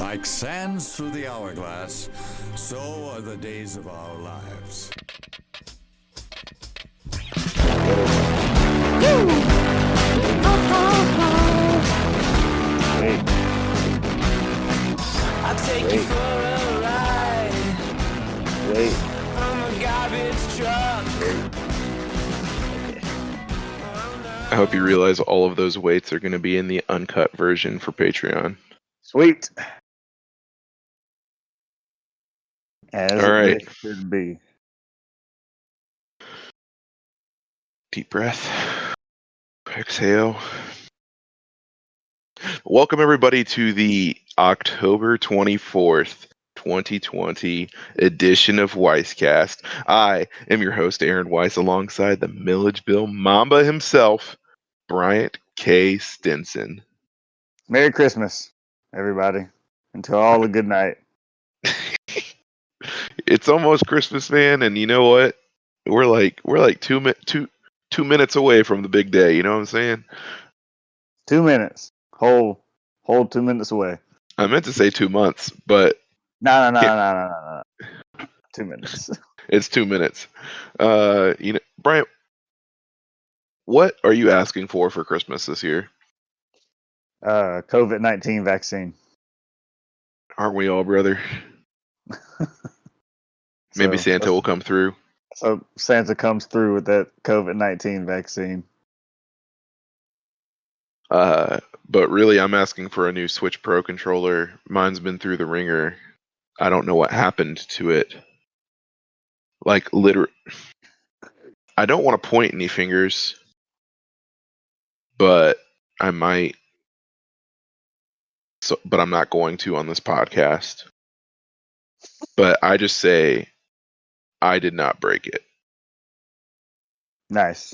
Like sands through the hourglass, so are the days of our lives. I'll take you for a ride. I'm a garbage truck. I hope you realize all of those weights are going to be in the uncut version for Patreon. Sweet. As All right. it should be. Deep breath. Exhale. Welcome, everybody, to the October 24th, 2020 edition of Weisscast. I am your host, Aaron Weiss, alongside the Milledgeville Mamba himself, Bryant K. Stinson. Merry Christmas, everybody. Until all a good night. It's almost Christmas, man, and you know what? We're like 2 minutes away from the big day. You know what I'm saying? 2 minutes. Whole 2 minutes away. I meant to say 2 months, but No. 2 minutes. it's 2 minutes. Brian, what are you asking for Christmas this year? COVID-19 vaccine. Aren't we all, brother? Maybe Santa will come through. So Santa comes through with that COVID-19 vaccine. But really, I'm asking for a new Switch Pro controller. Mine's been through the ringer. I don't know what happened to it. Like, literally, I don't want to point any fingers, but I might. But I'm not going to on this podcast. But I just say, I did not break it. Nice.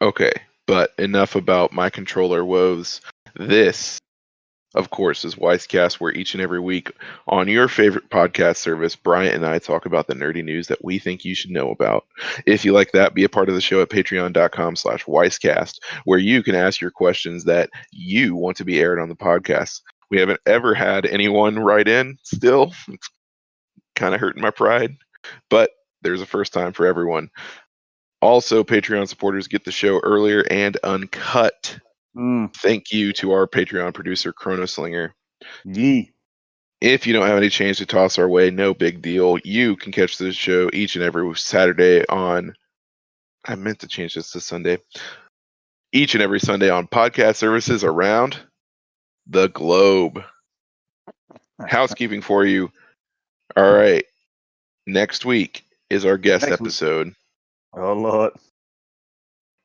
Okay, but enough about my controller woes. This, of course, is Weisscast, where each and every week on your favorite podcast service, Bryant and I talk about the nerdy news that we think you should know about. If you like that, be a part of the show at patreon.com/Weisscast, where you can ask your questions that you want to be aired on the podcast. We haven't ever had anyone write in still. It's kind of hurting my pride, but there's a first time for everyone. Also, Patreon supporters get the show earlier and uncut. Thank you to our Patreon producer, Chronoslinger. Yee. If you don't have any change to toss our way, no big deal. You can catch this show each and every Saturday on... I meant to change this to Sunday. Each and every Sunday on podcast services around the globe. Housekeeping for you. All right. Next week is our guest episode. Oh, Lord.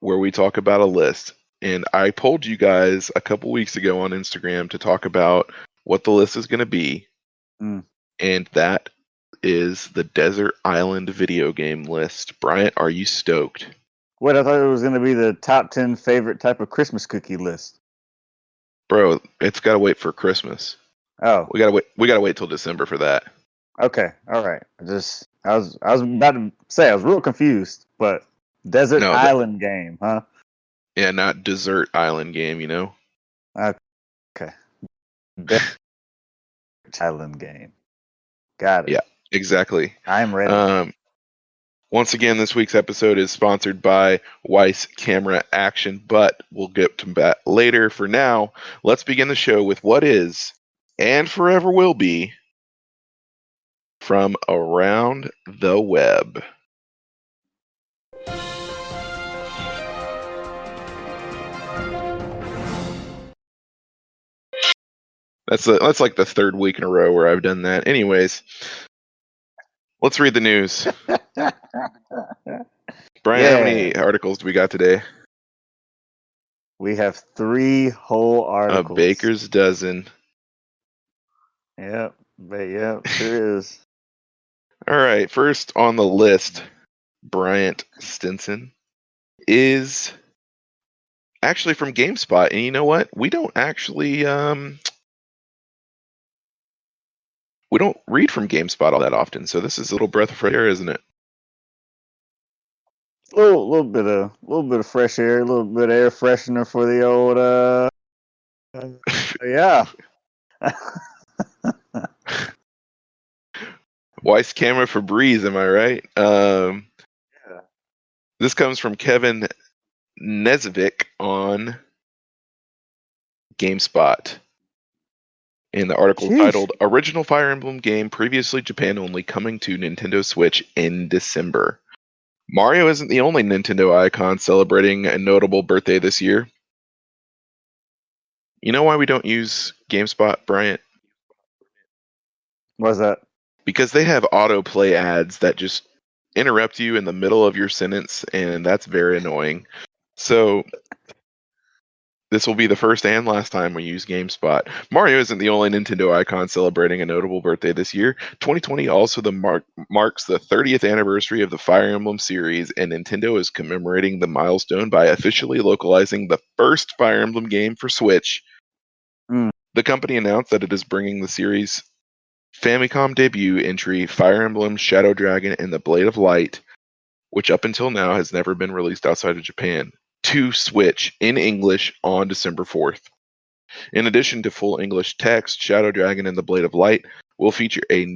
Where we talk about a list. And I told you guys a couple weeks ago on Instagram to talk about what the list is going to be. And that is the Desert Island video game list. Bryant, are you stoked? What, I thought it was going to be the top 10 favorite type of Christmas cookie list. Bro, it's got to wait for Christmas. Oh. We got to wait till December for that. Okay. All right. I was about to say I was real confused, but Desert Island game, huh? Yeah, not Desert Island game, you know? Okay. Desert Island game. Got it. Yeah, exactly. I'm ready. Once again, this week's episode is sponsored by Weiss Camera Action, but we'll get to that later. For now, let's begin the show with what is, and forever will be, from around the web. That's like the third week in a row where I've done that. Anyways, let's read the news. Brian, how many articles do we got today? We have 3 whole articles. A baker's dozen. Yep, sure is. All right, first on the list, Bryant Stinson is actually from GameSpot, and you know what? We don't actually we don't read from GameSpot all that often, so this is a little breath of fresh air, isn't it? A little bit of fresh air, a little bit of air freshener for the old yeah. Weiss camera for Breeze, am I right? Yeah. This comes from Kevin Nezovic on GameSpot. In the article titled Original Fire Emblem Game Previously Japan Only Coming to Nintendo Switch in December. Mario isn't the only Nintendo icon celebrating a notable birthday this year. You know why we don't use GameSpot, Bryant? What's that? Because they have autoplay ads that just interrupt you in the middle of your sentence, and that's very annoying. So this will be the first and last time we use GameSpot. Mario isn't the only Nintendo icon celebrating a notable birthday this year. 2020 also marks the 30th anniversary of the Fire Emblem series, and Nintendo is commemorating the milestone by officially localizing the first Fire Emblem game for Switch. The company announced that it is bringing the series' Famicom debut entry, Fire Emblem Shadow Dragon and the Blade of Light, which up until now has never been released outside of Japan, to Switch in English on December 4th. In addition to full English text, Shadow Dragon and the Blade of Light will feature a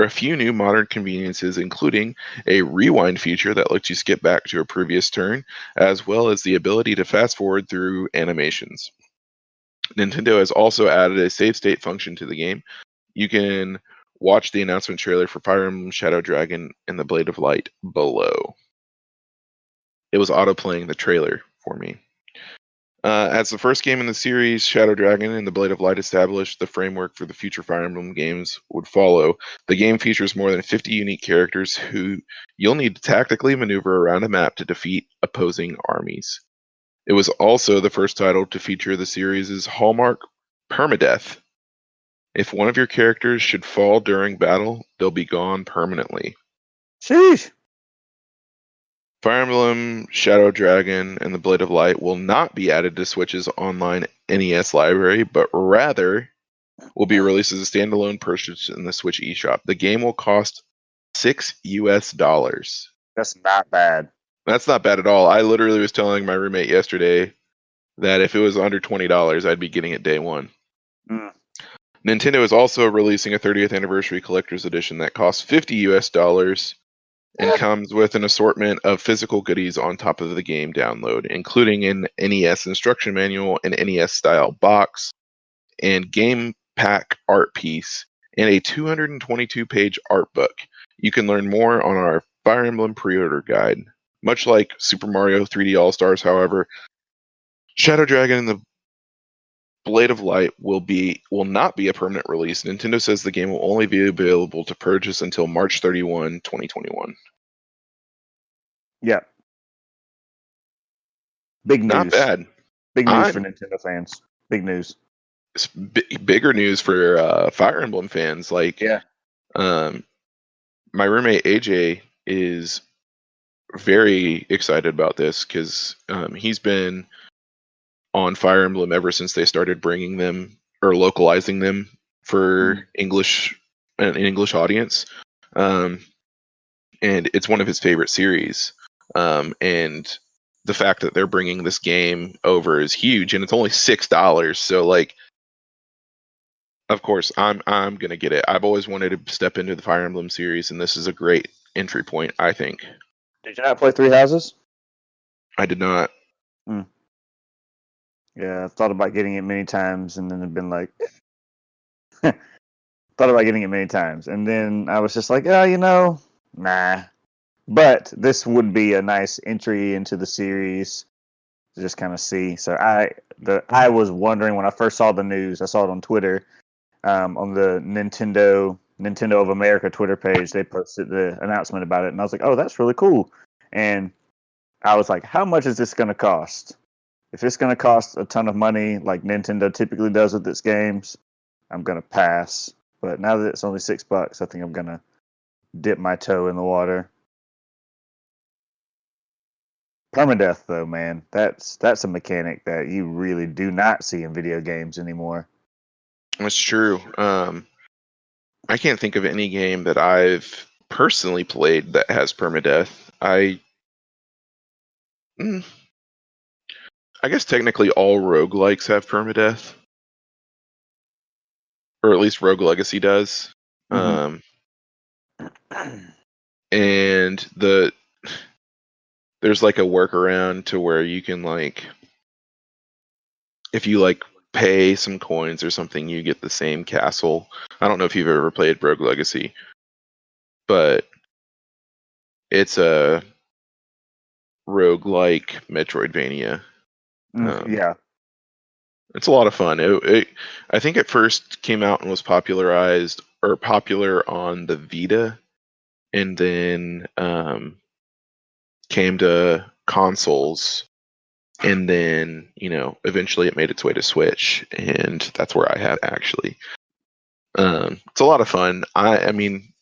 few new modern conveniences, including a rewind feature that lets you skip back to a previous turn, as well as the ability to fast forward through animations. Nintendo has also added a save state function to the game. You can watch the announcement trailer for Fire Emblem Shadow Dragon and the Blade of Light below. It was auto-playing the trailer for me. As the first game in the series, Shadow Dragon and the Blade of Light established the framework for the future Fire Emblem games would follow. The game features more than 50 unique characters who you'll need to tactically maneuver around a map to defeat opposing armies. It was also the first title to feature the series' hallmark permadeath. If one of your characters should fall during battle, they'll be gone permanently. Sheesh. Fire Emblem, Shadow Dragon, and the Blade of Light will not be added to Switch's online NES library, but rather will be released as a standalone purchase in the Switch eShop. The game will cost $6. That's not bad. That's not bad at all. I literally was telling my roommate yesterday that if it was under $20, I'd be getting it day one. Nintendo is also releasing a 30th anniversary collector's edition that costs $50 and comes with an assortment of physical goodies on top of the game download, including an NES instruction manual, an NES style box, and game pack art piece, and a 222-page art book. You can learn more on our Fire Emblem pre-order guide. Much like Super Mario 3D All-Stars, however, Shadow Dragon and the Blade of Light will not be a permanent release. Nintendo says the game will only be available to purchase until March 31, 2021. Yeah. Big news. Not bad. Big news for Nintendo fans. Big news. It's bigger news for Fire Emblem fans. Like, yeah. My roommate AJ is very excited about this because he's been on Fire Emblem ever since they started bringing them or localizing them for an English audience, and it's one of his favorite series. And the fact that they're bringing this game over is huge, and it's only $6. So, like, of course, I'm gonna get it. I've always wanted to step into the Fire Emblem series, and this is a great entry point, I think. Did you not play Three Houses? I did not. Yeah, I've thought about getting it many times, and then I've been like, thought about getting it many times, and then I was just like, oh, nah. But this would be a nice entry into the series to just kind of see. So I was wondering when I first saw the news. I saw it on Twitter, on the Nintendo of America Twitter page. They posted the announcement about it, and I was like, oh, that's really cool. And I was like, how much is this going to cost? If it's going to cost a ton of money, like Nintendo typically does with its games, I'm going to pass. But now that it's only $6, I think I'm going to dip my toe in the water. Permadeath, though, man, that's a mechanic that you really do not see in video games anymore. That's true. I can't think of any game that I've personally played that has permadeath. I guess technically all roguelikes have permadeath. or at least Rogue Legacy does. Mhm. And there's like a workaround to where you can like, if you like pay some coins or something, you get the same castle. I don't know if you've ever played Rogue Legacy, but it's a roguelike Metroidvania. Yeah. It's a lot of fun. I think it first came out and was popularized or popular on the Vita, and then came to consoles, and then eventually it made its way to Switch, and that's where I have it, actually. It's a lot of fun. I mean,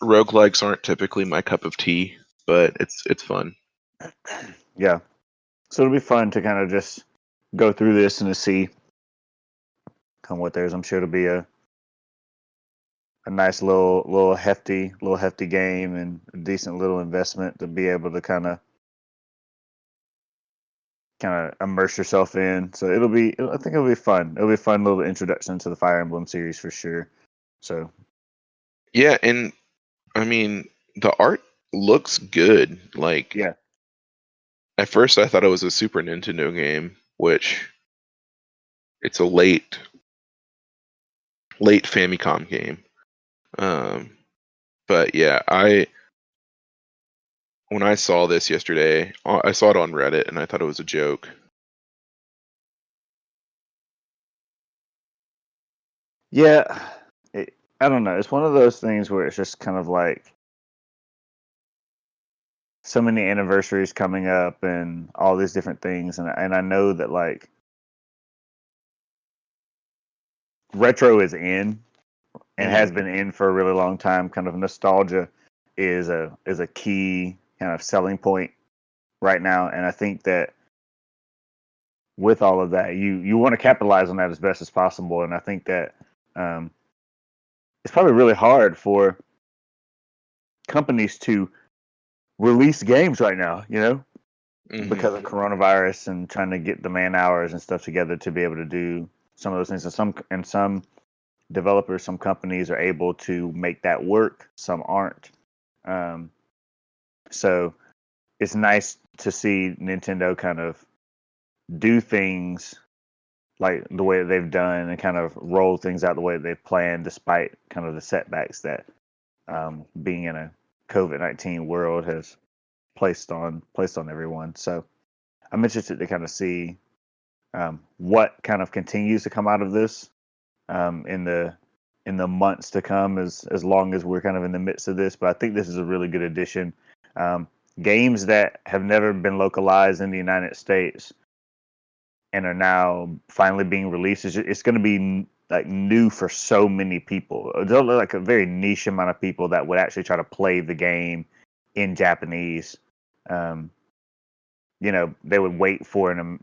roguelikes aren't typically my cup of tea, but it's fun. Yeah. So it'll be fun to kind of just go through this and to see kind of what there's. I'm sure it'll be a nice little hefty game and a decent little investment to be able to kind of immerse yourself in. So I think it'll be fun. It'll be a fun little introduction to the Fire Emblem series for sure. So Yeah, and I mean, the art looks good. Like, yeah. at first I thought it was a Super Nintendo game, which it's a late Famicom game. But yeah, when I saw this yesterday, I saw it on Reddit and I thought it was a joke. Yeah. I don't know. It's one of those things where it's just kind of like so many anniversaries coming up and all these different things, and I know that like retro is in and has been in for a really long time. Kind of nostalgia is a key kind of selling point right now, and I think that with all of that, you want to capitalize on that as best as possible. And I think that it's probably really hard for companies to release games right now, because of coronavirus and trying to get the man hours and stuff together to be able to do some of those things. And some developers, some companies are able to make that work. Some aren't. Um, so it's nice to see Nintendo kind of do things like the way that they've done and kind of roll things out the way that they've planned, despite kind of the setbacks that being in a COVID-19 world has placed on everyone. So I'm interested to kind of see what kind of continues to come out of this in the months to come, as long as we're kind of in the midst of this. But I think this is a really good addition. Games that have never been localized in the United States and are now finally being released, it's going to be like new for so many people. There's like a very niche amount of people that would actually try to play the game in Japanese. They would wait for an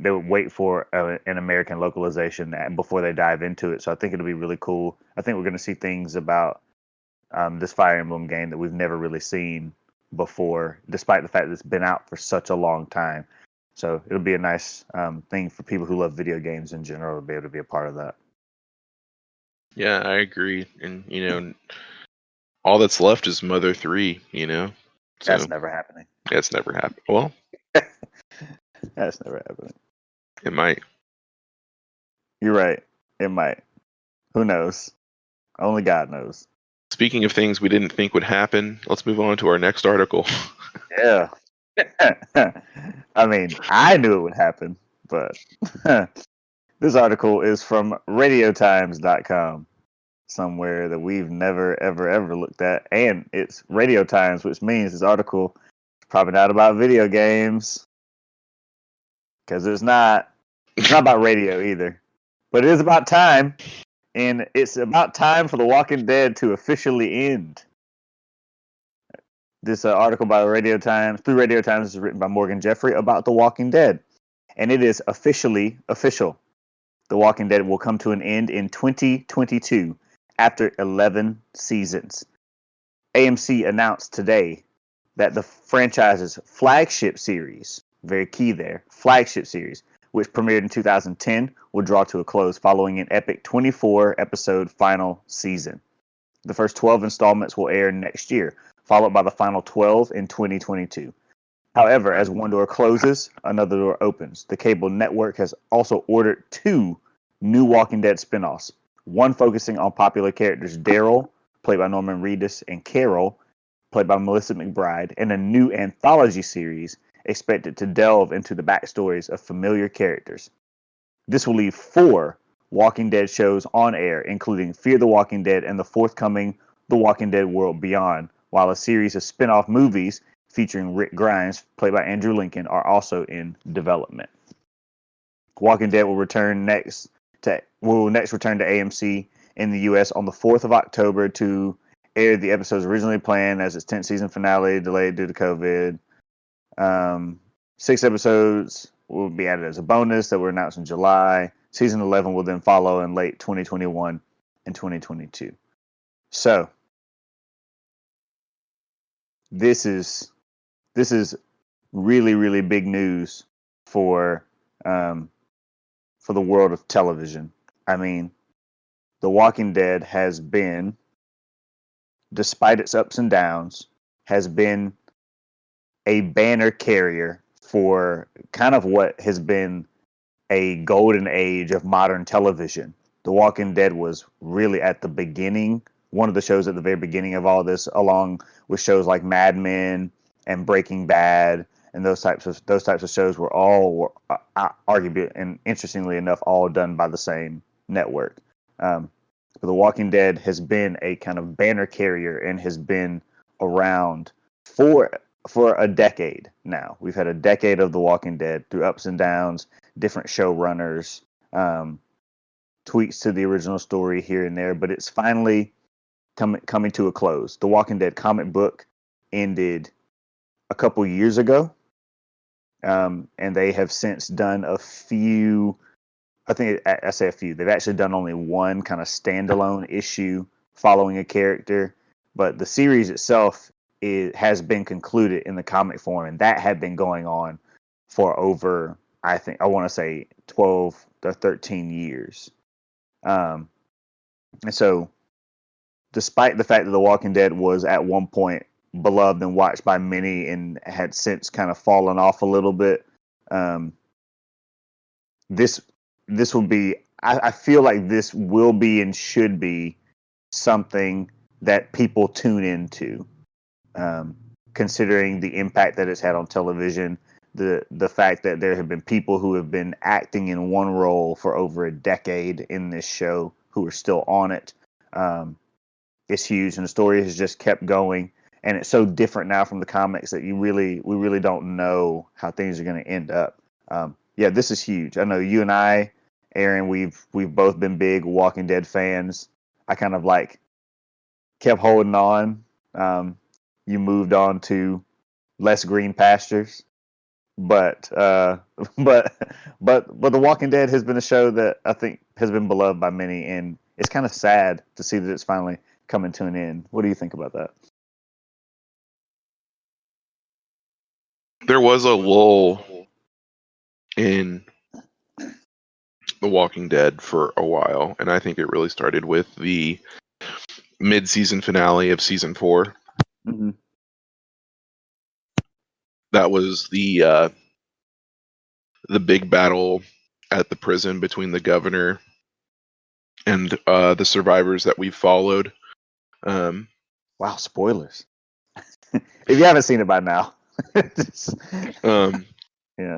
American localization before they dive into it. So I think it'll be really cool. I think we're going to see things about this Fire Emblem game that we've never really seen before, despite the fact that it's been out for such a long time. So it'll be a nice thing for people who love video games in general to be able to be a part of that. Yeah, I agree. And all that's left is Mother 3. So That's never happening. that's never happened. Well, That's never happening. it might. You're right. It might. Who knows? Only God knows. Speaking of things we didn't think would happen, let's move on to our next article. Yeah. I mean, I knew it would happen, but this article is from radiotimes.com, somewhere that we've never, ever, ever looked at. And it's Radio Times, which means this article is probably not about video games, because it's not about radio either. But it is about time, and it's about time for The Walking Dead to officially end. This article by Radio Times, through Radio Times, is written by Morgan Jeffrey about The Walking Dead. And it is officially official. The Walking Dead will come to an end in 2022 after 11 seasons. AMC announced today that the franchise's flagship series, very key there, flagship series, which premiered in 2010, will draw to a close following an epic 24-episode final season. The first 12 installments will air next year, followed by the final 12 in 2022. However, as one door closes, another door opens. The cable network has also ordered 2 new Walking Dead spinoffs, one focusing on popular characters Daryl, played by Norman Reedus, and Carol, played by Melissa McBride, and a new anthology series expected to delve into the backstories of familiar characters. This will leave 4 Walking Dead shows on air, including Fear the Walking Dead and the forthcoming The Walking Dead World Beyond, while a series of spin-off movies featuring Rick Grimes, played by Andrew Lincoln, are also in development. Walking Dead will next return to AMC in the US on the 4th of October to air the episodes originally planned as its 10th season finale, delayed due to COVID. 6 episodes will be added as a bonus that were announced in July. Season 11 will then follow in late 2021 and 2022. So, this is really, really big news for the world of television. I mean, The Walking Dead has been, despite its ups and downs, has been a banner carrier for kind of what has been a golden age of modern television. The Walking Dead was really at the beginning, one of the shows at the very beginning of all this, along with shows like Mad Men and Breaking Bad, and those types of shows were all arguably and interestingly enough all done by the same network. The Walking Dead has been a kind of banner carrier and has been around for a decade now. We've had a decade of The Walking Dead through ups and downs, different showrunners, tweaks to the original story here and there, but it's finally coming to a close. The Walking Dead comic book ended a couple years ago, and they have since done a few. I think I say a few. They've actually done only one kind of standalone issue following a character, but the series itself has been concluded in the comic form, and that had been going on for over, I want to say 12 or 13 years. And so, despite the fact that The Walking Dead was at one point beloved and watched by many and had since kind of fallen off a little bit, this will be, I feel like this will be and should be something that people tune into, considering the impact that it's had on television, the fact that there have been people who have been acting in one role for over a decade in this show who are still on it. It's huge, and the story has just kept going, and it's so different now from the comics that we really don't know how things are going to end up. Yeah, this is huge. I know you and I, Aaron, we've both been big Walking Dead fans. I kind of kept holding on. You moved on to less green pastures, but The Walking Dead has been a show that I think has been beloved by many, and it's kind of sad to see that it's finally coming to an end. What do you think about that? There was a lull in The Walking Dead for a while, and I think it really started with the mid-season finale of season 4. Mm-hmm. That was the big battle at the prison between the governor and the survivors that we followed. Wow, spoilers! If you haven't seen it by now, yeah.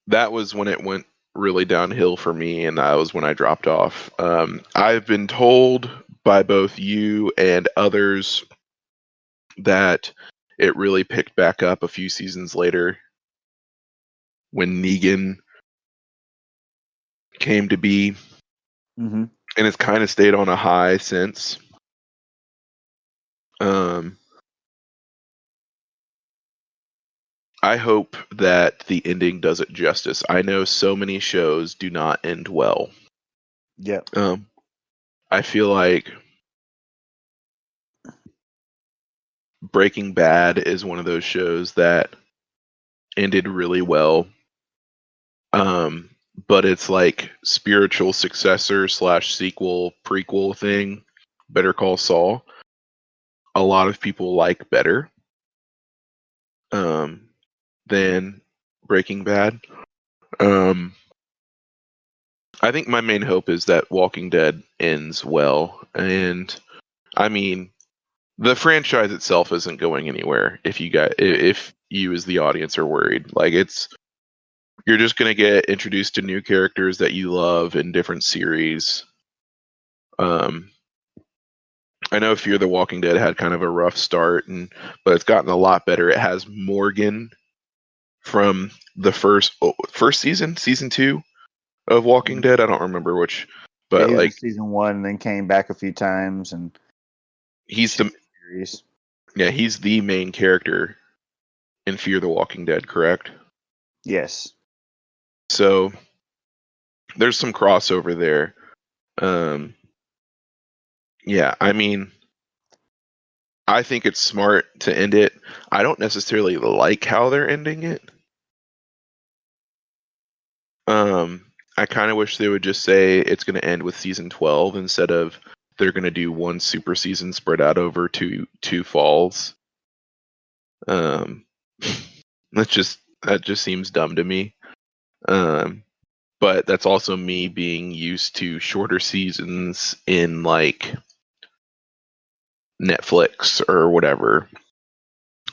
That was when it went really downhill for me, and that was when I dropped off. I've been told by both you and others that it really picked back up a few seasons later when Negan came to be, Mm-hmm. and it's kind of stayed on a high since. I hope that the ending does it justice. I know so many shows do not end well. Yeah. I feel like Breaking Bad is one of those shows that ended really well. But it's like spiritual successor / sequel prequel thing, Better Call Saul. A lot of people like better than Breaking Bad. I think my main hope is that Walking Dead ends well, and I mean, the franchise itself isn't going anywhere. If you as the audience are worried, like you're just gonna get introduced to new characters that you love in different series. I know Fear the Walking Dead had kind of a rough start, but it's gotten a lot better. It has Morgan from the first season 2 of Walking Dead. I don't remember which, Yeah, but he was in like season 1 and then came back a few times and he's the series. he's the main character in Fear the Walking Dead, correct? Yes. So there's some crossover there. Yeah, I mean, I think it's smart to end it. I don't necessarily like how they're ending it. I kind of wish they would just say it's going to end with season 12 instead of they're going to do one super season spread out over two falls. That just seems dumb to me. But that's also me being used to shorter seasons in like Netflix or whatever.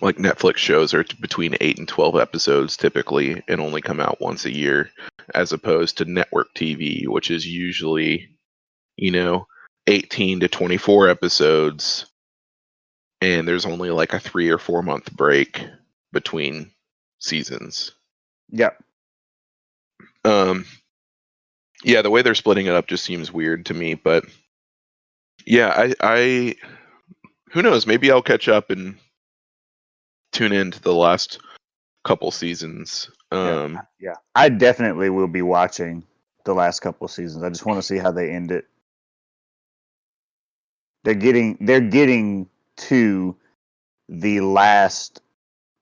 Like Netflix shows are between 8 and 12 episodes typically and only come out once a year, as opposed to network TV, which is usually, 18 to 24 episodes, and there's only like a 3 or 4 month break between seasons. Yep. Yeah, the way they're splitting it up just seems weird to me, but yeah, I who knows, maybe I'll catch up and tune into the last couple seasons. Yeah. I definitely will be watching the last couple of seasons. I just want to see how they end it. They're getting to the last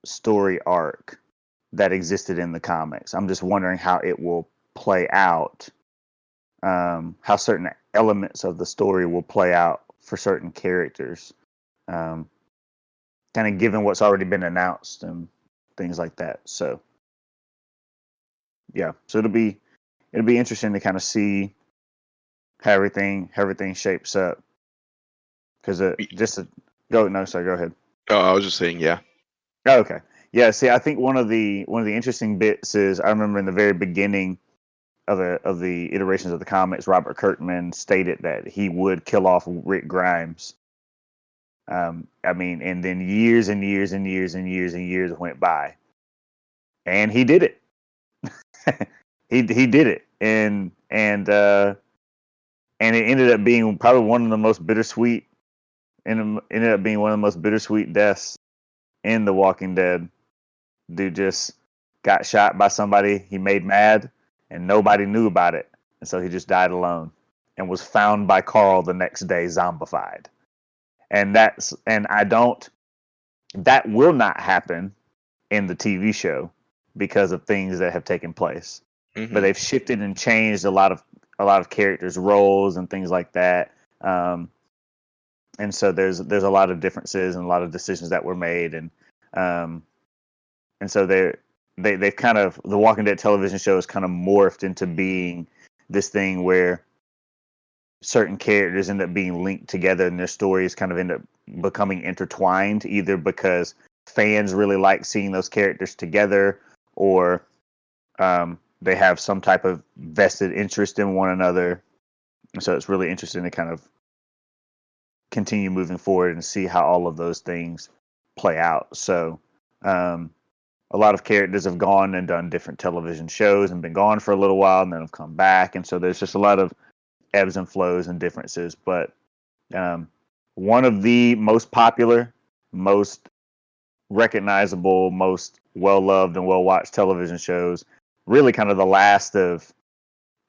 story arc that existed in the comics. I'm just wondering how it will play out. How certain elements of the story will play out for certain characters. Kind of given what's already been announced and things like that. So yeah, so it'll be interesting to kind of see how everything shapes up. Because go ahead. Oh, I was just saying, yeah. Oh, okay, yeah. See, I think one of the interesting bits is I remember in the very beginning of the iterations of the comics, Robert Kirkman stated that he would kill off Rick Grimes. I mean, and then years and years and years and years and years went by, and he did it. he did it, and it ended up being probably one of the most bittersweet, and it ended up being one of the most bittersweet deaths in The Walking Dead. Dude just got shot by somebody he made mad, and nobody knew about it, and so he just died alone, and was found by Carl the next day, zombified. And that will not happen in the TV show because of things that have taken place. Mm-hmm. But they've shifted and changed a lot of characters' roles and things like that. And so there's a lot of differences and a lot of decisions that were made, and so they've kind of, the Walking Dead television show has kind of morphed into being this thing where certain characters end up being linked together and their stories kind of end up becoming intertwined, either because fans really like seeing those characters together, or they have some type of vested interest in one another. And so it's really interesting to kind of continue moving forward and see how all of those things play out. So a lot of characters have gone and done different television shows and been gone for a little while and then have come back. And so there's just a lot of ebbs and flows and differences. But one of the most popular, most recognizable, most well-loved and well-watched television shows, really kind of the last of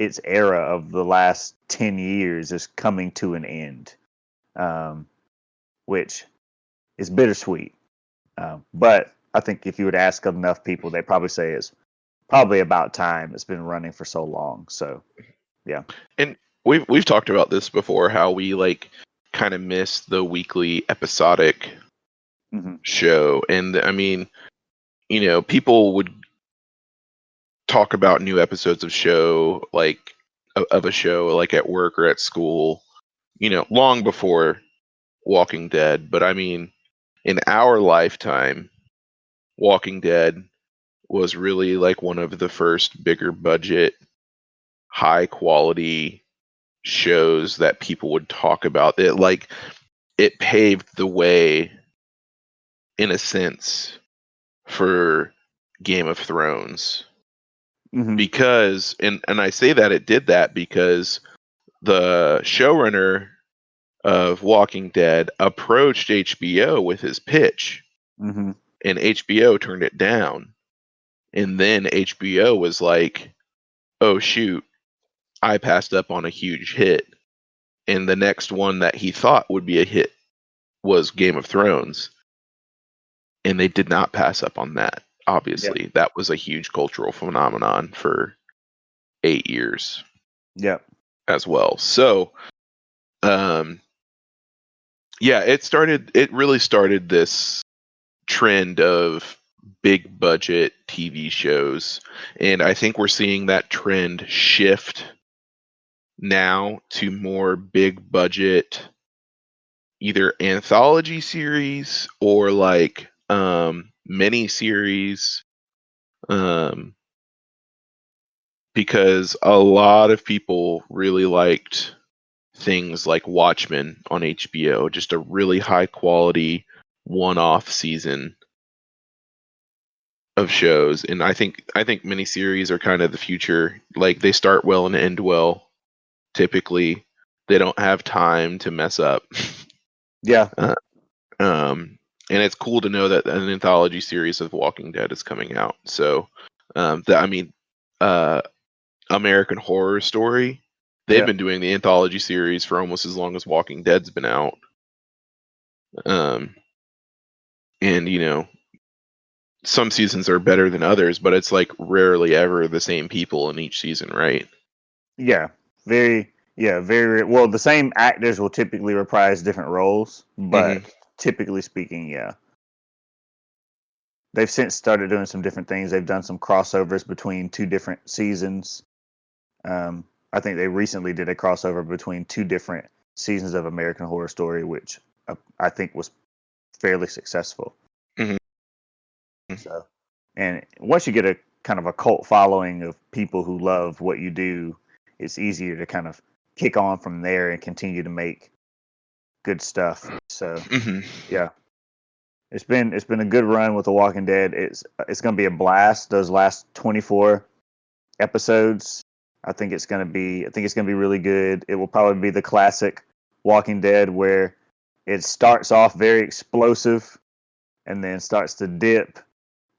its era of the last 10 years, is coming to an end, which is bittersweet. But I think if you would ask enough people, they probably say it's probably about time. It's been running for so long. So yeah. And we've talked about this before, how we like kind of miss the weekly episodic Mm-hmm. show. And I mean, people would talk about new episodes of show, like of a show, like at work or at school, long before Walking Dead. But I mean, in our lifetime, Walking Dead was really like one of the first bigger budget, high quality shows that people would talk about. It paved the way, in a sense, for Game of Thrones. Mm-hmm. Because and I say that it did that because the showrunner of Walking Dead approached HBO with his pitch, Mm-hmm. and HBO turned it down. And then HBO was like, "Oh shoot, I passed up on a huge hit." And the next one that he thought would be a hit was Game of Thrones, and they did not pass up on that. Yeah. Obviously, that was a huge cultural phenomenon for 8 years Yeah. as well. So, um, yeah, it really started this trend of big budget TV shows, and I think we're seeing that trend shift now to more big budget, either anthology series or like mini series, um because a lot of people really liked things like Watchmen on HBO, just a really high quality one-off season of shows. And I think miniseries are kind of the future. Like, they start well and end well. Typically, they don't have time to mess up. Yeah. uh, and it's cool to know that an anthology series of Walking Dead is coming out. So, I mean, uh, American Horror Story, they've Yeah. been doing the anthology series for almost as long as Walking Dead's been out. Um, and some seasons are better than others, but it's like rarely ever the same people in each season, right? Yeah. Very well. The same actors will typically reprise different roles, but Hmm. typically speaking, yeah. They've since started doing some different things. They've done some crossovers between two different seasons. I think they recently did a crossover between two different seasons of American Horror Story, which I think was fairly successful. Hmm. So, and once you get a kind of a cult following of people who love what you do, it's easier to kind of kick on from there and continue to make good stuff. So, Hmm. yeah, it's been a good run with The Walking Dead. It's going to be a blast. Those last 24 episodes, I think it's going to be really good. It will probably be the classic Walking Dead where it starts off very explosive and then starts to dip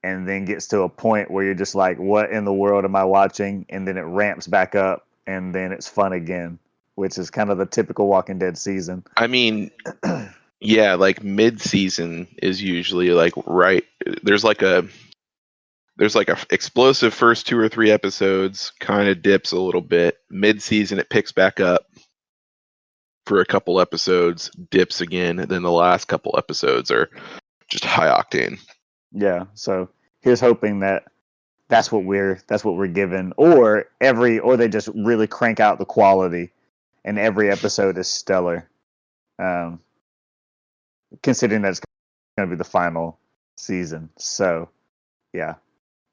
and then gets to a point where you're just like, what in the world am I watching? And then it ramps back up and then it's fun again, which is kind of the typical Walking Dead season. I mean, yeah, like mid-season is usually like right. There's like a explosive first 2 or 3 episodes, kind of dips a little bit. Mid-season, it picks back up for a couple episodes, dips again, and then the last couple episodes are just high octane. Yeah. So here's hoping that that's what we're given, or they just really crank out the quality and every episode is stellar. Um, Considering that it's going to be the final season. So, yeah,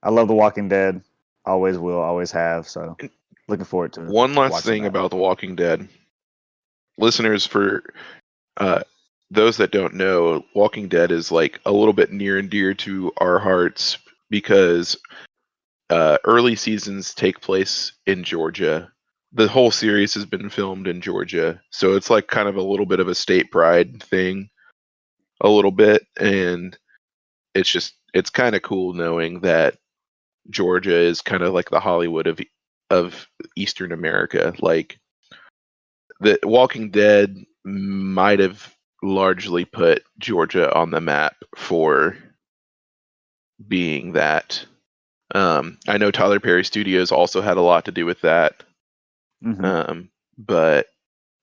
I love The Walking Dead. Always will, always have. So, looking forward to One last watching thing that. about The Walking Dead. Listeners, for uh, those that don't know, Walking Dead is like a little bit near and dear to our hearts because early seasons take place in Georgia. The whole series has been filmed in Georgia, so it's like kind of a little bit of a state pride thing, a little bit, and it's kind of cool knowing that Georgia is kind of like the Hollywood of Eastern America. Like, the Walking Dead might have largely put Georgia on the map for being that. I know Tyler Perry Studios also had a lot to do with that. But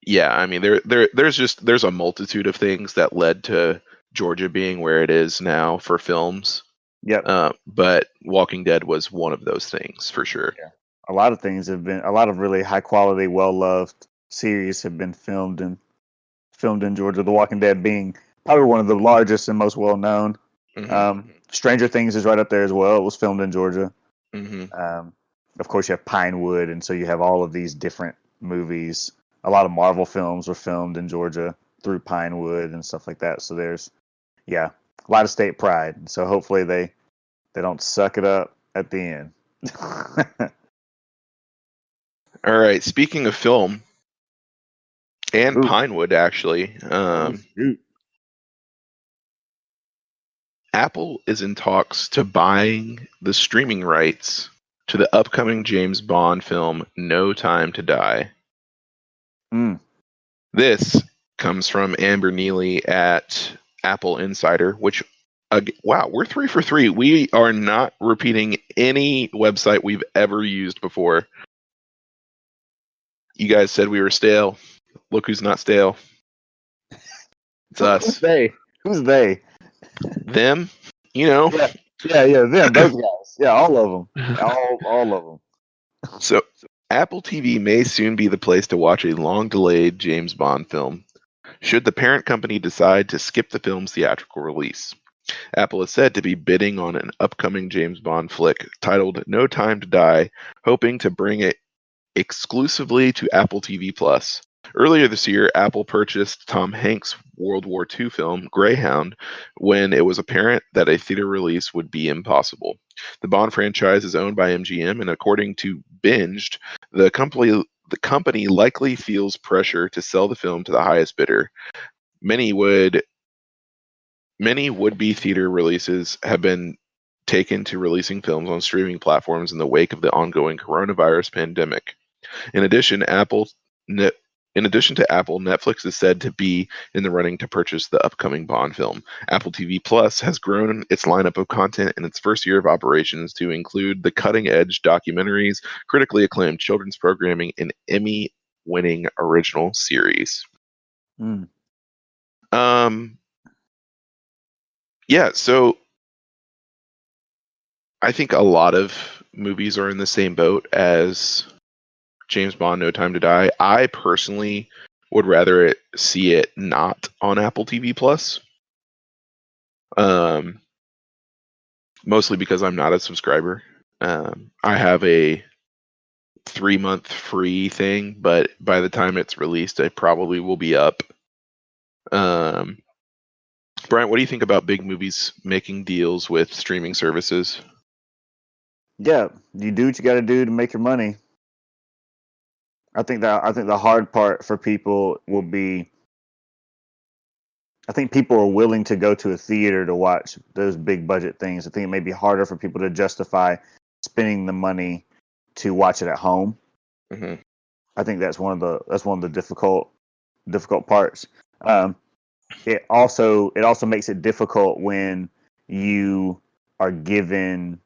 yeah, I mean, there's a multitude of things that led to Georgia being where it is now for films. Yep. But Walking Dead was one of those things for sure. Yeah. A lot of things have been, a lot of really high quality, well loved series have been filmed in Georgia. The Walking Dead being probably one of the largest and most well known. Stranger Things is right up there as well. It was filmed in Georgia. Of course, you have Pinewood, and so you have all of these different movies. A lot of Marvel films were filmed in Georgia through Pinewood and stuff like that. So there's, a lot of state pride. So hopefully they don't suck it up at the end. All right. Speaking of film and Pinewood, actually, Apple is in talks to buying the streaming rights to the upcoming James Bond film No Time to Die. This comes from Amber Neely at Apple Insider, which, wow, we're 3 for 3. We are not repeating any website we've ever used before. You guys said we were stale. Look who's not stale. It's us. Who's they? Who's they? Them, you know. Yeah, them, those guys. Yeah, all of them. All of them. So, Apple TV may soon be the place to watch a long-delayed James Bond film, should the parent company decide to skip the film's theatrical release. Apple is said to be bidding on an upcoming James Bond flick titled No Time to Die, hoping to bring it exclusively to Apple TV+. Earlier this year, Apple purchased Tom Hanks' World War II film, Greyhound, when it was apparent that a theater release would be impossible. The Bond franchise is owned by MGM, and according to Binged, the company likely feels pressure to sell the film to the highest bidder. Many would-be theater releases have been taken to releasing films on streaming platforms in the wake of the ongoing coronavirus pandemic. In addition to Apple, Netflix is said to be in the running to purchase the upcoming Bond film. Apple TV Plus has grown its lineup of content in its first year of operations to include the cutting-edge documentaries, critically acclaimed children's programming, and Emmy-winning original series. Yeah, so I think a lot of movies are in the same boat as James Bond, No Time to Die. I personally would rather see it not on Apple TV Plus. Mostly because I'm not a subscriber. I have a 3-month free thing, but by the time it's released, I probably will be up. Brian, what do you think about big movies making deals with streaming services? Yeah, you do what you got to do to make your money. I think the hard part for people will be, I think people are willing to go to a theater to watch those big budget things. I think it may be harder for people to justify spending the money to watch it at home. I think that's one of the difficult parts. It also makes it difficult when you are given,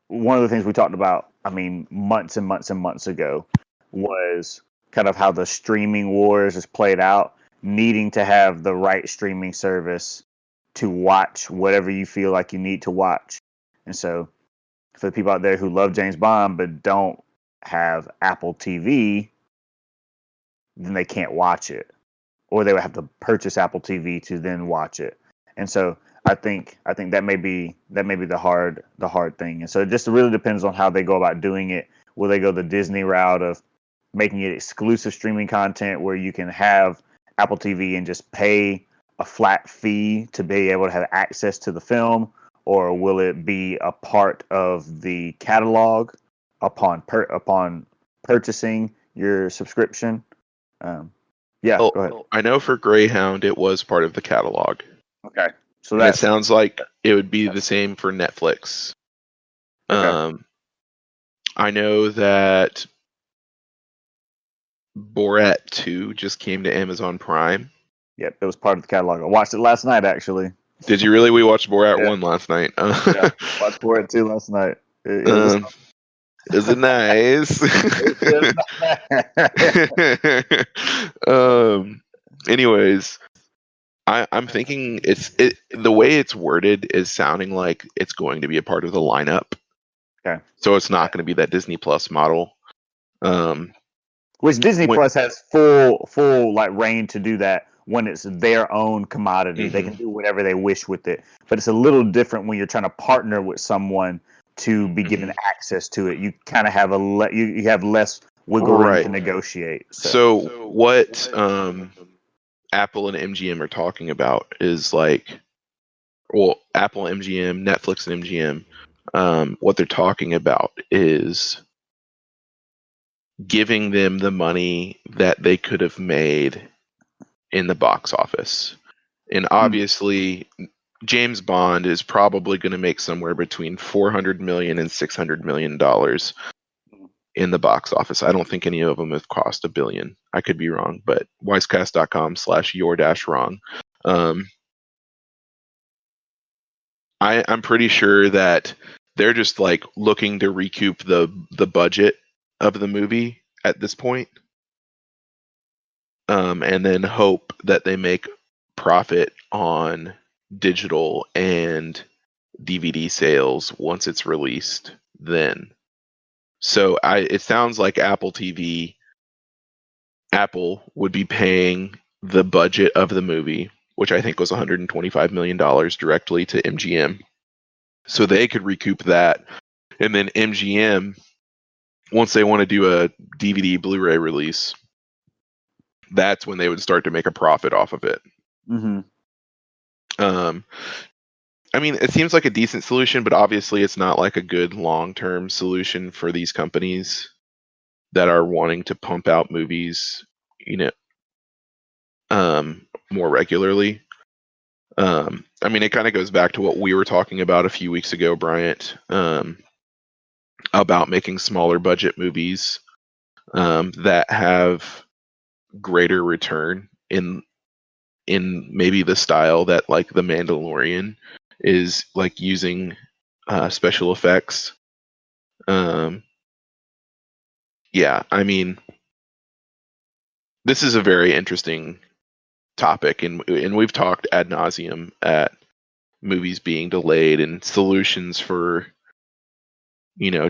one of the things we talked about, I mean, months and months and months ago, was kind of how the streaming wars has played out, needing to have the right streaming service to watch whatever you feel like you need to watch. And so for the people out there who love James Bond but don't have Apple TV, then they can't watch it, or they would have to purchase Apple TV to then watch it. And so I think that may be the hard thing. And so it just really depends on how they go about doing it. Will they go the Disney route of making it exclusive streaming content where you can have Apple TV and just pay a flat fee to be able to have access to the film, or will it be a part of the catalog upon purchasing your subscription? Go ahead. I know for Greyhound it was part of the catalog. Okay. So it sounds like it would be the same for Netflix. Okay. I know that Borat 2 just came to Amazon Prime. Yep, it was part of the catalog. I watched it last night, actually. Did you really? We watched Borat Yeah. 1 last night. Yeah, watched Borat 2 last night. It was. Is it nice? It Anyways, I'm thinking the way it's worded is sounding like it's going to be a part of the lineup. Okay. So it's not going to be that Disney Plus model. Which Disney When- Plus has full like reign to do that when it's their own commodity. They Mhm. can do whatever they wish with it. But it's a little different when you're trying to partner with someone to be given access to it. You kind of have you have less wiggle room to Right. negotiate. So what Apple and MGM are talking about is like, well, Apple, MGM, Netflix, and MGM. What they're talking about is giving them the money that they could have made in the box office. And obviously, James Bond is probably going to make somewhere between $400 million and $600 million in the box office. I don't think any of them have cost $1 billion. I could be wrong, but wisecast.com/your-wrong. I'm pretty sure that they're just like looking to recoup the budget of the movie at this point, and then hope that they make profit on digital and DVD sales once it's released. Then, so it sounds like Apple would be paying the budget of the movie, which I think was $125 million directly to MGM, so they could recoup that. And then MGM, once they want to do a DVD Blu-ray release, that's when they would start to make a profit off of it. Mm-hmm. I mean, it seems like a decent solution, but obviously it's not like a good long-term solution for these companies that are wanting to pump out movies, more regularly. I mean, it kind of goes back to what we were talking about a few weeks ago, Bryant, about making smaller budget movies that have greater return in maybe the style that like The Mandalorian is like using special effects. Yeah, I mean, this is a very interesting topic, and we've talked ad nauseum at movies being delayed and solutions for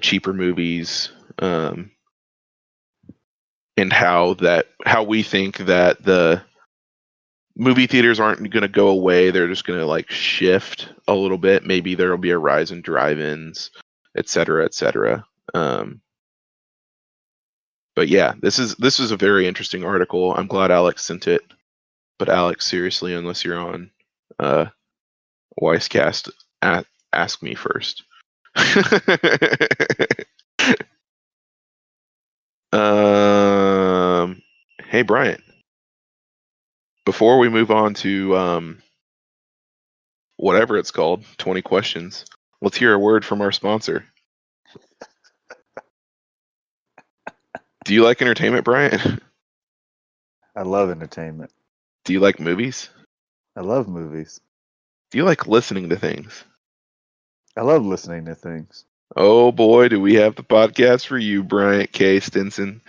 cheaper movies, and how we think that the movie theaters aren't going to go away. They're just going to like shift a little bit. Maybe there will be a rise in drive-ins, et cetera, et cetera. But yeah, this is a very interesting article. I'm glad Alex sent it. But Alex, seriously, unless you're on Wisecast, ask me first. Hey Bryant, before we move on to whatever it's called, 20 questions, let's hear a word from our sponsor. Do you like entertainment, Bryant? I love entertainment. Do you like movies? I love movies. Do you like listening to things? I love listening to things. Oh boy, do we have the podcast for you, Bryant K. Stinson.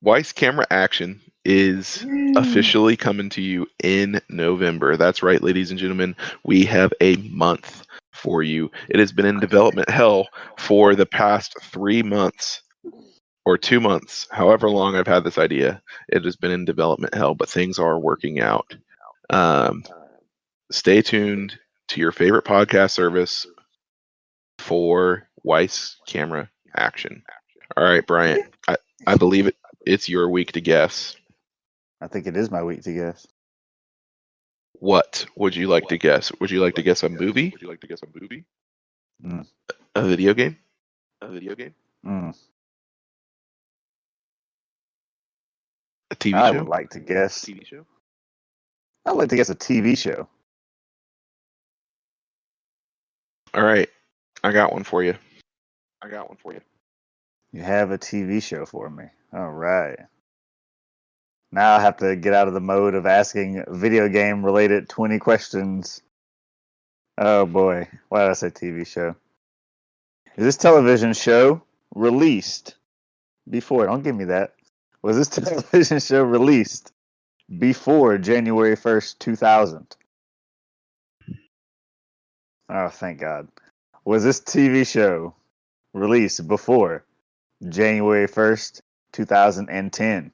Weiss Camera Action is officially coming to you in November. That's right, ladies and gentlemen. We have a month for you. It has been in development hell for the past 3 months or 2 months, however long I've had this idea. It has been in development hell, but things are working out. Stay tuned to your favorite podcast service for Weiss Camera Action. All right, Bryant. I believe it's your week to guess. I think it is my week to guess. What would you like to guess? Would you like to guess a movie? Mm. A video game? Mm. A TV I show? would like to guess. I'd like to guess a TV show. All right. I got one for you. You have a TV show for me. All right. Now I have to get out of the mode of asking video game related 20 questions. Oh boy. Why did I say TV show? Is this television show released before? Don't give me that. Was this television show released before January 1st, 2000? Oh, thank God. Was this TV show released before January 1st, 2010?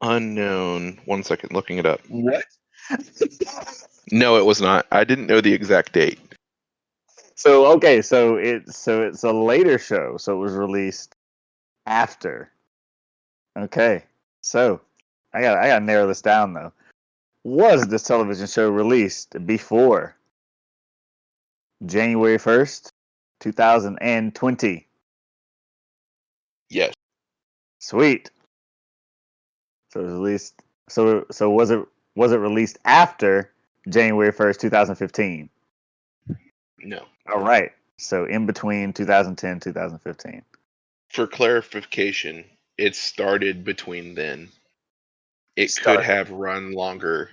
Unknown. 1 second, looking it up. What? No, it was not. I didn't know the exact date. So okay, so it's a later show, so it was released after. Okay, so I gotta narrow this down though. Was this television show released before January 1st, 2020? Yes. Sweet. So it was released. So was it released after January 1st, 2015? No. All right. So in between 2010 2015. For clarification, it started between then. It could Started. have run longer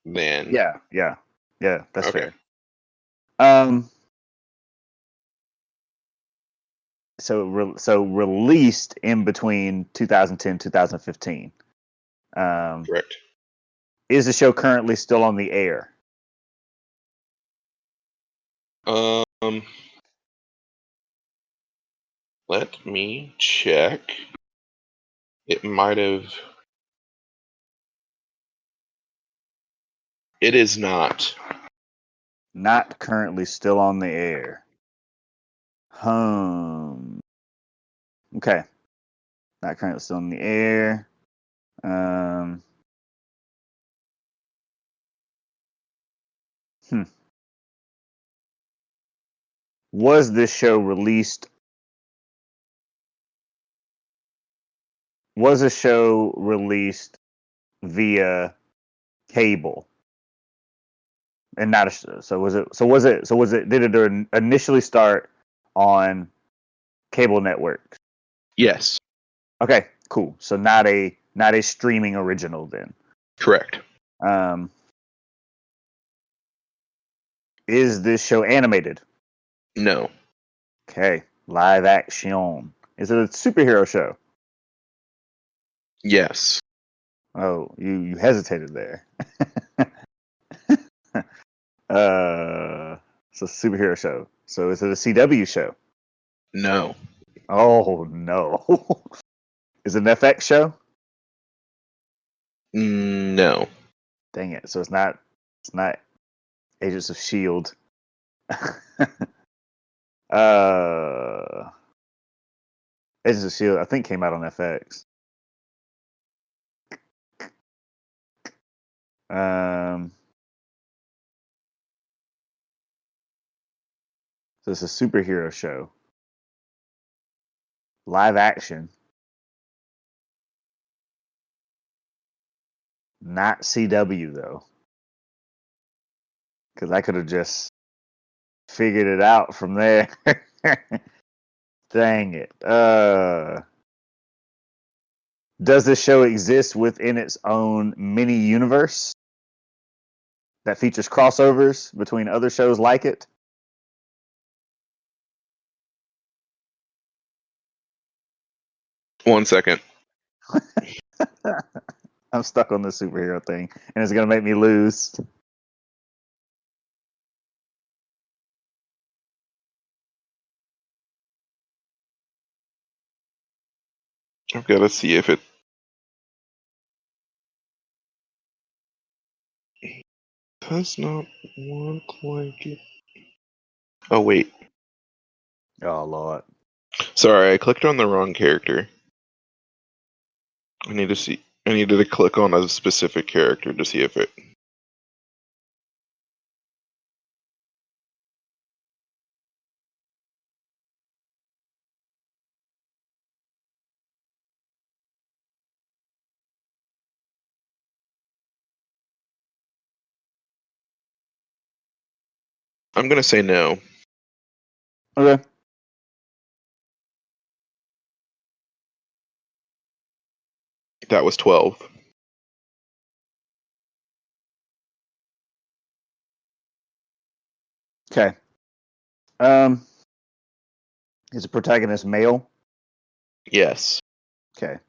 than. Yeah. That's Okay. fair. Um. So released in between 2010 2015. Correct. Is the show currently still on the air? Um. Let me check. It might have. It is not. Not currently still on the air. Okay. Not currently still in the air. Um, hmm. Was this show released? Was a show released via cable and not a so was it so was it so was it did it initially start on cable networks? Yes. Okay, cool. So not a streaming original then. Correct. Um, is this show animated? No. Okay, live action. Is it a superhero show? Yes. Oh, you hesitated there. It's a superhero show. So is it a CW show? No. Oh no. Is it an FX show? No. Dang it. So it's not Agents of Shield. uh Agents of Shield I think came out on FX. Um so it's a superhero show. Live action. Not CW though. Because I could have just figured it out from there. Dang it. Does this show exist within its own mini universe that features crossovers between other shows like it? 1 second. I'm stuck on this superhero thing, and it's gonna make me lose. I've got to see if it does not look like it. Oh, wait. Oh Lord. Sorry, I clicked on the wrong character. I needed to click on a specific character to see if it. I'm going to say no. Okay. That was 12. Okay. Is the protagonist male? Yes. Okay.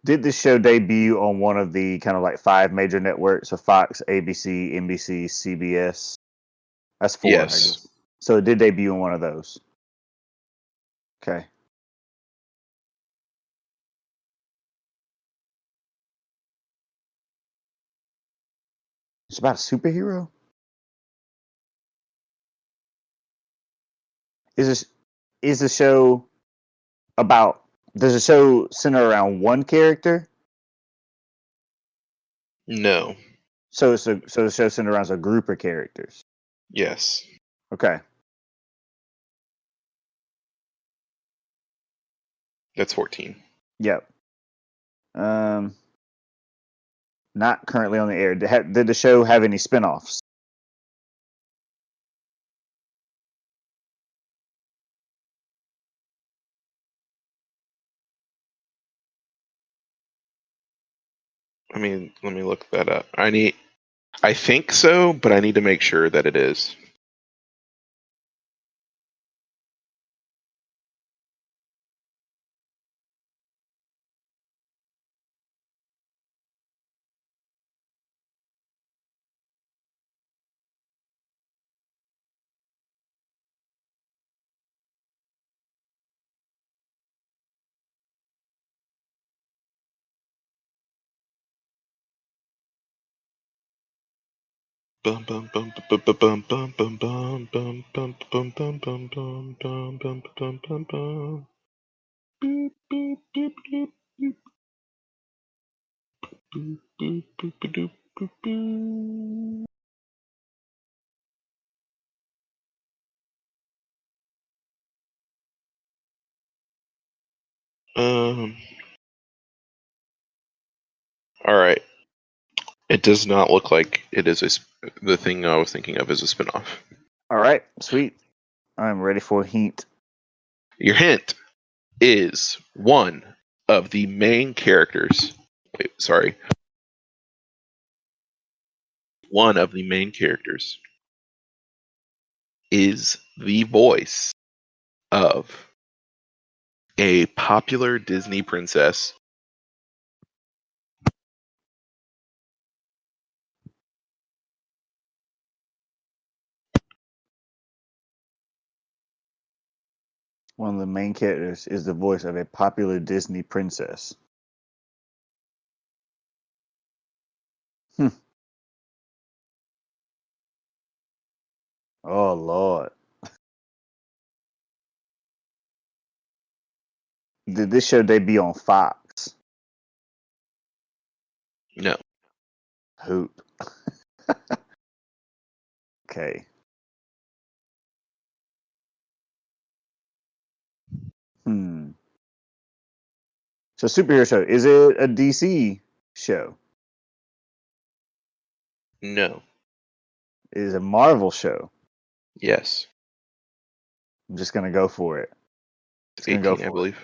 Did this show debut on one of the kind of like 5 major networks? So Fox, ABC, NBC, CBS. That's 4, I Yes. guess. So it did debut on one of those. Okay. It's about a superhero? Is the show about, does the show center around one character? No. So the show centered around a group of characters. Yes. Okay. That's 14. Yep. Not currently on the air. Did the show have any spinoffs? I mean, let me look that up. I think so, but I need to make sure that it is. Bum bum bum bum bum bum bum bum bum bum bum bum bum bum bum bum bum bum bum bum. Beep beep beep beep beep boop boop boop boop boop boop. All right. It does not look like it is the thing I was thinking of is a spinoff. All right. Sweet. I'm ready for a hint. Your hint is one of the main characters. Wait, sorry. One of the main characters is the voice of a popular Disney princess. One of the main characters is the voice of a popular Disney princess. Oh, Lord. Did this show debut on Fox? No. Hoot. Okay. So, superhero show. Is it a DC show? No. Is it a Marvel show? Yes. I'm just going to go for it. It's Gonna go 18, I for it. believe.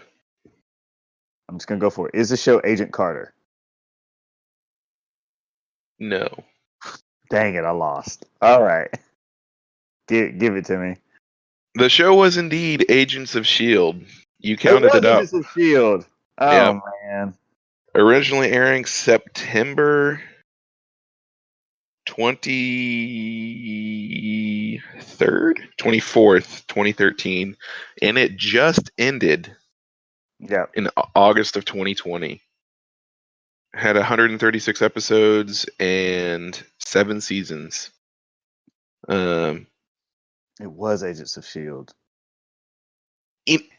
I'm just going to go for it. Is the show Agent Carter? No. Dang it, I lost. All right. Give it to me. The show was indeed Agents of S.H.I.E.L.D. You It counted was it up. Agents of S.H.I.E.L.D. Yeah. Oh, man. Originally airing September 23rd, 24th, 2013, and it just ended Yep. in August of 2020. Had 136 episodes and 7 seasons. It was Agents of S.H.I.E.L.D.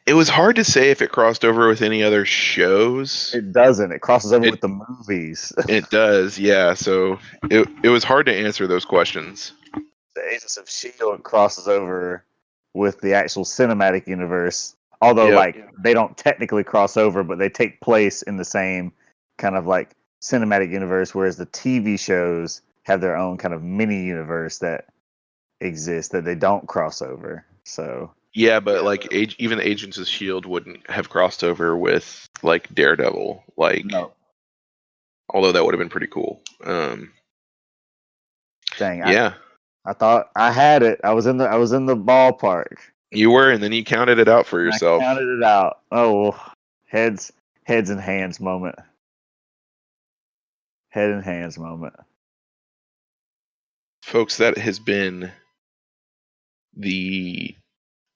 It was hard to say if it crossed over with any other shows. It doesn't. It crosses over with the movies. It does, yeah. So it was hard to answer those questions. The Agents of S.H.I.E.L.D. crosses over with the actual cinematic universe. Although, Yep. like, they don't technically cross over, but they take place in the same kind of like cinematic universe, whereas the TV shows have their own kind of mini universe that exist that they don't cross over. So Yeah, but like even Agents of Shield wouldn't have crossed over with like Daredevil. Like, no, although that would have been pretty cool. dang, Yeah, I thought I had it. I was in the ballpark. you were, and then you counted it out for And I yourself. counted it out. Oh, heads and hands moment. Head and hands moment. Folks, that has been the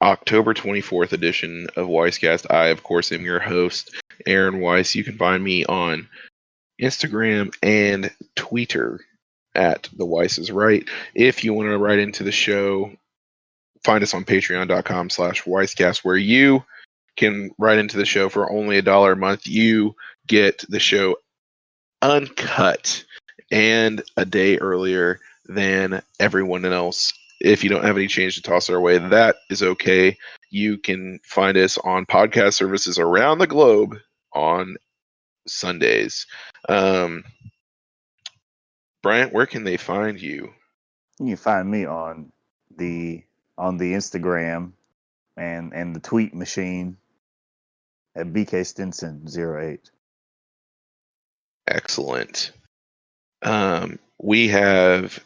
October 24th edition of Weisscast. I, of course, am your host, Aaron Weiss. You can find me on Instagram and Twitter at The Weiss is Right. If you want to write into the show, find us on patreon.com/Weisscast, where you can write into the show for only $1 a month. You get the show uncut and a day earlier than everyone else. If you don't have any change to toss our way, that is okay. You can find us on podcast services around the globe on Sundays. Bryant, where can they find you? You can find me on the Instagram and the tweet machine at BK Stinson 08. Excellent. We have,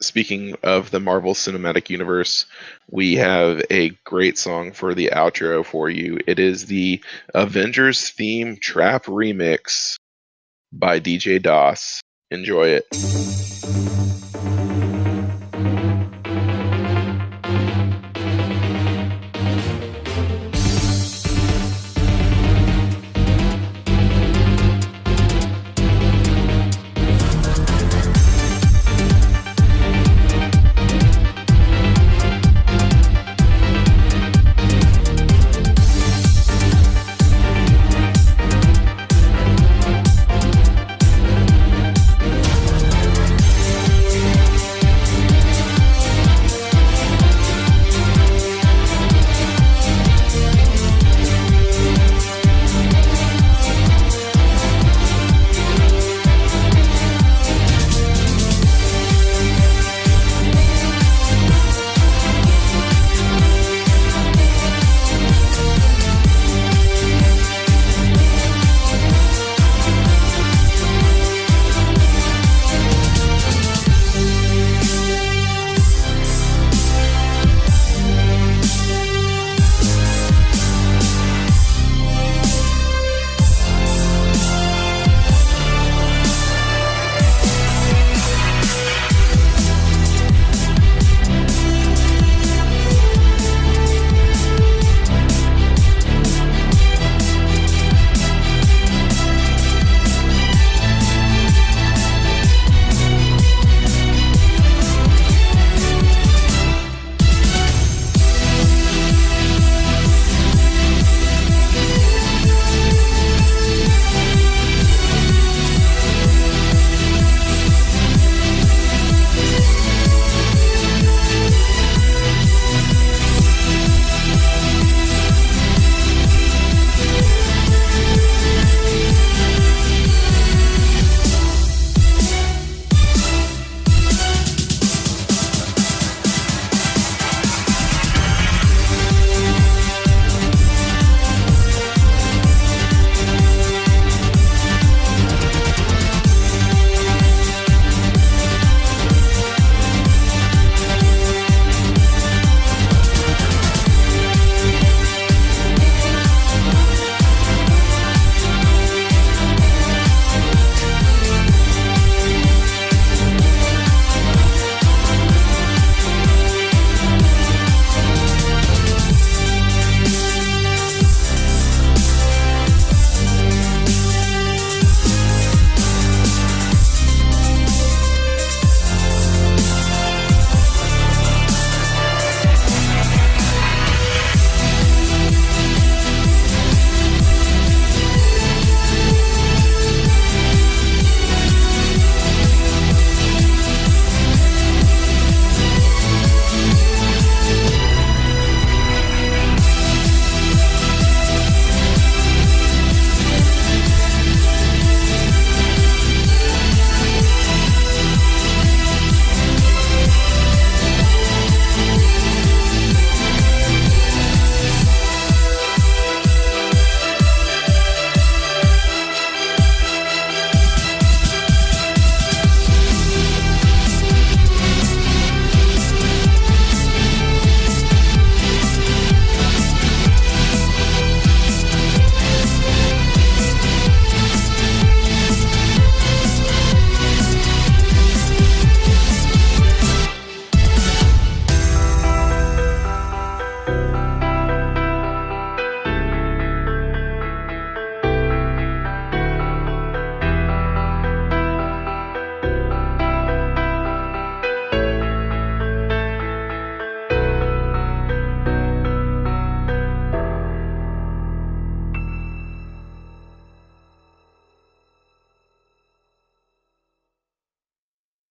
speaking of the Marvel Cinematic Universe, we have a great song for the outro for you. It is the Avengers theme trap remix by DJ DOS. Enjoy it.